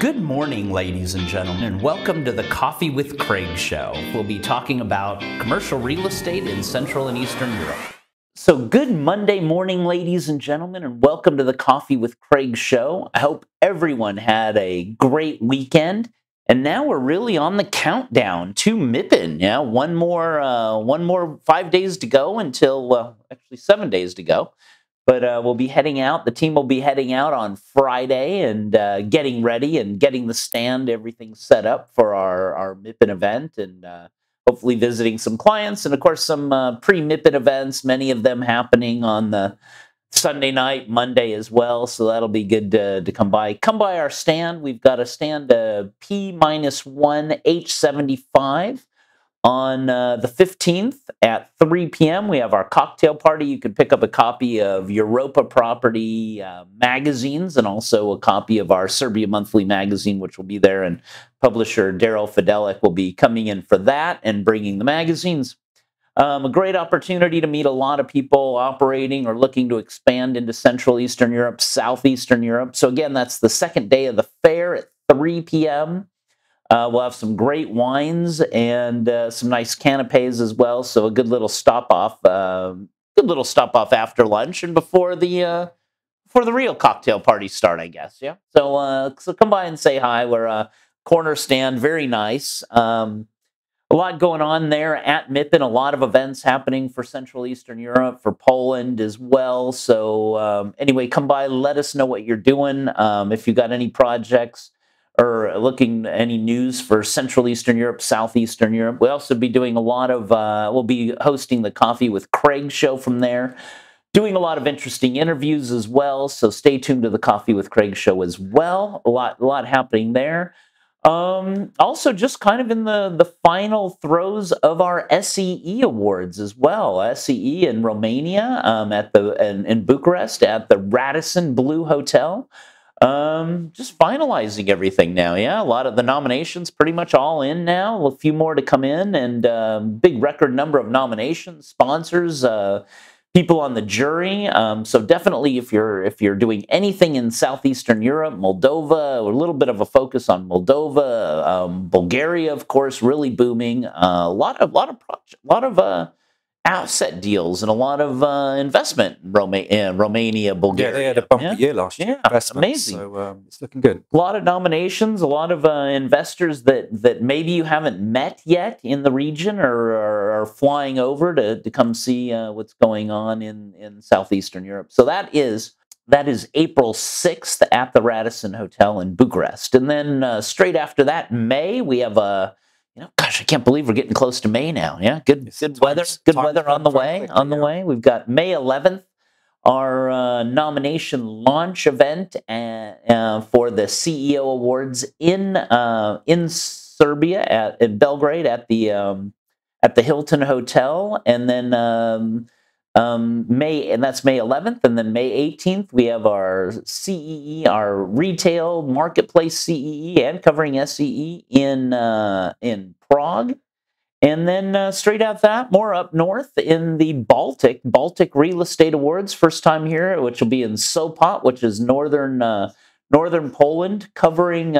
Good morning, ladies and gentlemen, and welcome to the Coffee with Craig show. We'll be talking about commercial real estate in Central and Eastern Europe. So good Monday morning, ladies and gentlemen, and welcome to the Coffee with Craig show. I hope everyone had a great weekend. And now we're really on the countdown to MIPIM. Yeah, one more 5 days to go until, actually 7 days to go. But we'll be heading out. The team will be heading out on Friday and getting ready and getting the stand, everything set up for our MIPIM event, and hopefully visiting some clients. And, of course, some pre-MIPIM events, many of them happening on the Sunday night, Monday as well. So that'll be good to come by. Come by our stand. We've got a stand P-1 H75. On the 15th at 3 p.m., we have our cocktail party. You can pick up a copy of Europa Property magazines and also a copy of our Serbia Monthly magazine, which will be there. And publisher Daryl Fidelik will be coming in for that and bringing the magazines. A great opportunity to meet a lot of people operating or looking to expand into Central Eastern Europe, Southeastern Europe. So again, that's the second day of the fair at 3 p.m. We'll have some great wines and some nice canapes as well. So a good little stop off after lunch and before the real cocktail parties start, I guess. Yeah. So come by and say hi. We're a corner stand, very nice. A lot going on there at MIPIM. A lot of events happening for Central Eastern Europe, for Poland as well. So anyway, come by. Let us know what you're doing. If you got any projects or looking at any news for Central Eastern Europe, Southeastern Europe. We'll also be doing a lot of, we'll be hosting the Coffee with Craig show from there, doing a lot of interesting interviews as well, so stay tuned to the Coffee with Craig show as well. A lot happening there. Also, just kind of in the final throes of our SEE awards as well. SEE in Romania, in Bucharest at the Radisson Blue Hotel. Just finalizing everything now. Yeah, a lot of the nominations pretty much all in now. A few more to come in, and big record number of nominations, sponsors, people on the jury. So definitely, if you're doing anything in Southeastern Europe, Moldova, a little bit of a focus on Moldova, Bulgaria, of course, really booming. A lot of asset deals and a lot of investment in Romania, Bulgaria. Yeah, they had a bumpy year last year. Yeah, amazing. So it's looking good. A lot of nominations, a lot of investors that maybe you haven't met yet in the region or are flying over to come see what's going on in Southeastern Europe. So that is April 6th at the Radisson Hotel in Bucharest. And then straight after that, May, we have gosh, I can't believe we're getting close to May now. Yeah, good weather on the way. We've got May 11th, our nomination launch event for the CEO Awards in Serbia in Belgrade at the Hilton Hotel, and then that's May 11th, and then May 18th we have our CEE, our retail Marketplace-CEE, and covering SEE in Prague, and then straight out that more up north in the Baltic Real Estate Awards, first time here, which will be in SOPOT, which is northern Poland, covering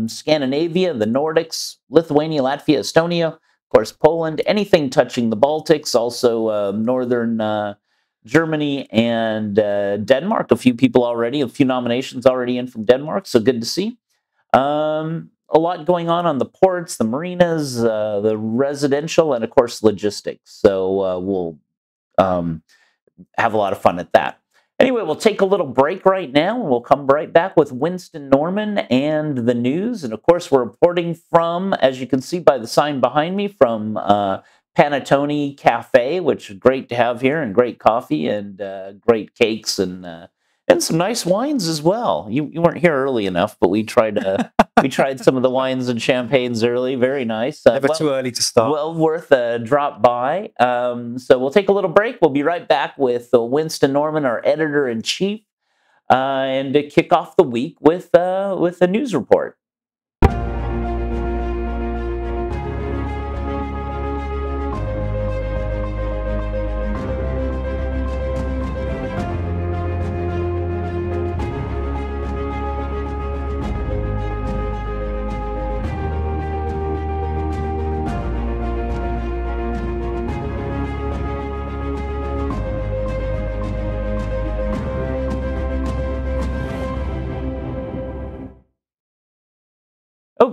Scandinavia, the Nordics, Lithuania, Latvia, Estonia. Of course, Poland, anything touching the Baltics, also northern Germany and Denmark. A few nominations already in from Denmark, so good to see. A lot going on the ports, the marinas, the residential, and of course, logistics. So we'll have a lot of fun at that. Anyway, we'll take a little break right now, and we'll come right back with Winston Norman and the news. And, of course, we're reporting from, as you can see by the sign behind me, from PANATTONI Cafe, which is great to have here, and great coffee and great cakes and some nice wines as well. You weren't here early enough, but we tried some of the wines and champagnes early. Very nice. Never too early to start. Well worth a drop by. So we'll take a little break. We'll be right back with Winston Norman, our editor-in-chief, and to kick off the week with a news report.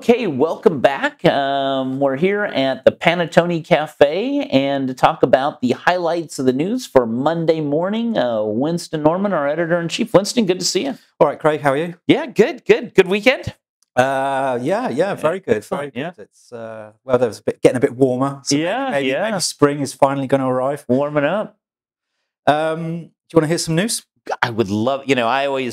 Okay, welcome back. We're here at the PANATTONI Cafe and to talk about the highlights of the news for Monday morning. Winston Norman, our editor-in-chief. Winston, good to see you. All right, Craig, how are you? Yeah, good. Good weekend? Yeah, very good. Very good. Yeah. It's weather's getting a bit warmer. So maybe spring is finally going to arrive. Warming up. Do you want to hear some news? I would love,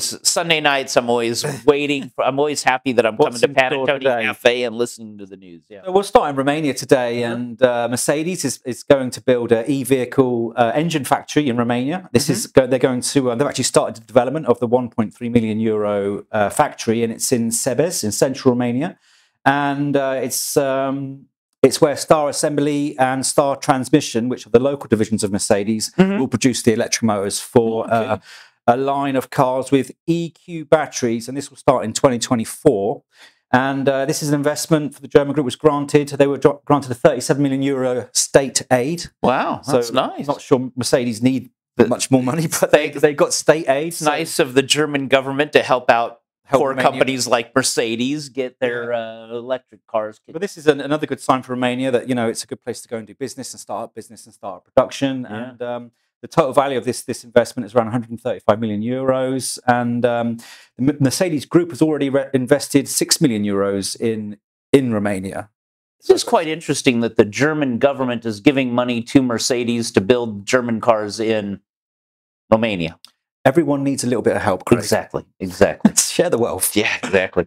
Sunday nights, I'm always waiting. I'm always happy that I'm coming to PANATTONI Cafe and listening to the news. Yeah. We'll start in Romania today, and Mercedes is going to build an e-vehicle engine factory in Romania. This is they're going to they've actually started the development of the 1.3 million euro factory, and it's in Sebeș in central Romania, and it's where Star Assembly and Star Transmission, which are the local divisions of Mercedes, will produce the electric motors for a line of cars with EQ batteries, and this will start in 2024. And this is an investment for the German group was granted. They were granted a 37 million euro state aid. Wow, that's nice. I'm not sure Mercedes need much more money, but they got state aid. It's nice of the German government to help companies like Mercedes get their electric cars. But this is another good sign for Romania that it's a good place to go and do business and start up production. Yeah. And the total value of this investment is around 135 million euros, and the Mercedes Group has already invested 6 million euros in Romania. This is quite interesting that the German government is giving money to Mercedes to build German cars in Romania. Everyone needs a little bit of help, Craig. Exactly. Share the wealth. Yeah, exactly.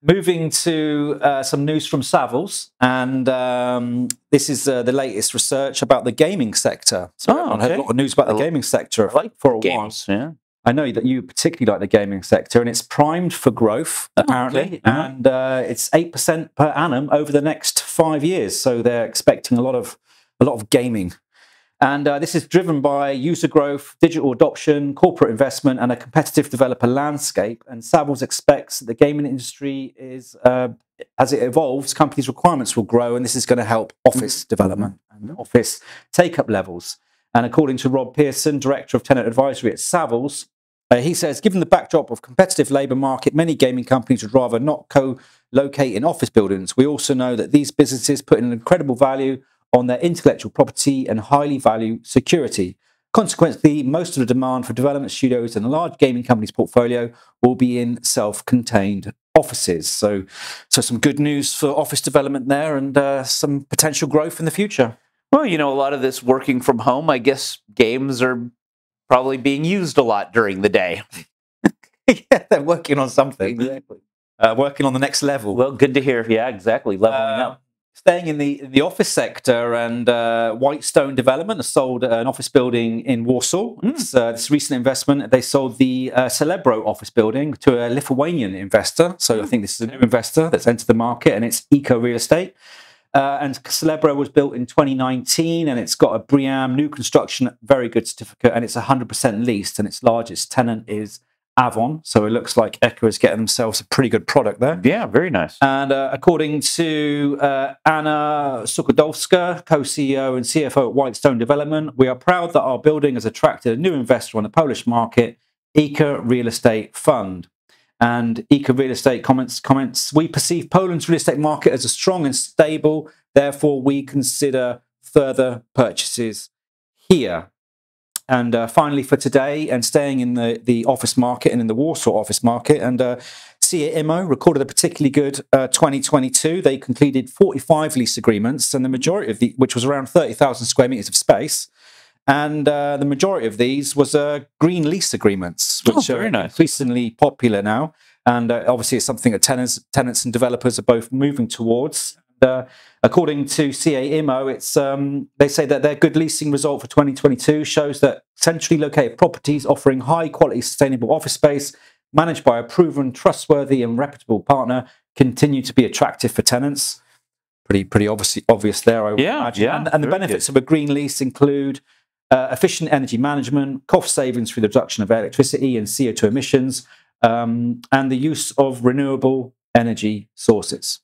Moving to some news from Savills, and this is the latest research about the gaming sector. So I've heard a lot of news about the gaming sector for a while. Yeah. I know that you particularly like the gaming sector, and it's primed for growth, apparently, and it's 8% per annum over the next 5 years. So they're expecting a lot of gaming. And this is driven by user growth, digital adoption, corporate investment, and a competitive developer landscape. And Savills expects that the gaming industry is, as it evolves, companies' requirements will grow, and this is going to help office development and office take-up levels. And according to Rob Pearson, Director of Tenant Advisory at Savills, he says, given the backdrop of competitive labour market, many gaming companies would rather not co-locate in office buildings. We also know that these businesses put in an incredible value on their intellectual property and highly value security. Consequently, most of the demand for development studios and a large gaming company's portfolio will be in self-contained offices. So some good news for office development there, and some potential growth in the future. Well, a lot of this working from home, I guess games are probably being used a lot during the day. Yeah, they're working on something. Exactly. Working on the next level. Well, good to hear. Yeah, exactly. Leveling up. Staying in the office sector, and Whitestone Development has sold an office building in Warsaw. This recent investment, they sold the Celebro office building to a Lithuanian investor. So I think this is a new investor that's entered the market, and it's Eco Real Estate. And Celebro was built in 2019, and it's got a BREEAM new construction, very good certificate, and it's 100% leased, and its largest tenant is Avon, so it looks like Echo is getting themselves a pretty good product there. Yeah, very nice. And according to Anna Sukhodowska, co-CEO and CFO at Whitestone Development, we are proud that our building has attracted a new investor on the Polish market, Eco Real Estate Fund. And Eco Real Estate comments, we perceive Poland's real estate market as a strong and stable, therefore we consider further purchases here. And finally for today, and staying in the office market and in the Warsaw office market, and CRE recorded a particularly good 2022. They completed 45 lease agreements, and the majority of which was around 30,000 square meters of space. And the majority of these was green lease agreements, which are increasingly popular now. And obviously it's something that tenants and developers are both moving towards. According to CAIMO, they say that their good leasing result for 2022 shows that centrally located properties offering high quality sustainable office space managed by a proven, trustworthy and reputable partner continue to be attractive for tenants. Pretty obvious there, I would imagine. Yeah, and the benefits of a green lease include efficient energy management, cost savings through the reduction of electricity and CO2 emissions, and the use of renewable energy sources.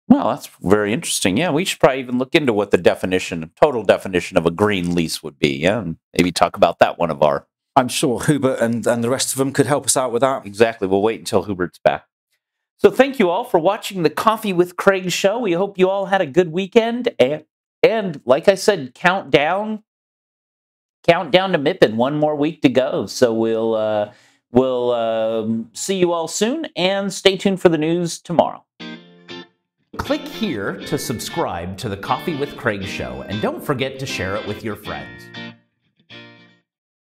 Well, that's very interesting. Yeah, we should probably even look into what the total definition of a green lease would be. Yeah, and maybe talk about that one of our. I'm sure Hubert and the rest of them could help us out with that. Exactly. We'll wait until Hubert's back. So thank you all for watching the Coffee with Craig show. We hope you all had a good weekend. And like I said, countdown to MIPIM. One more week to go. So we'll see you all soon, and stay tuned for the news tomorrow. Click here to subscribe to the Coffee with Craig show, and don't forget to share it with your friends.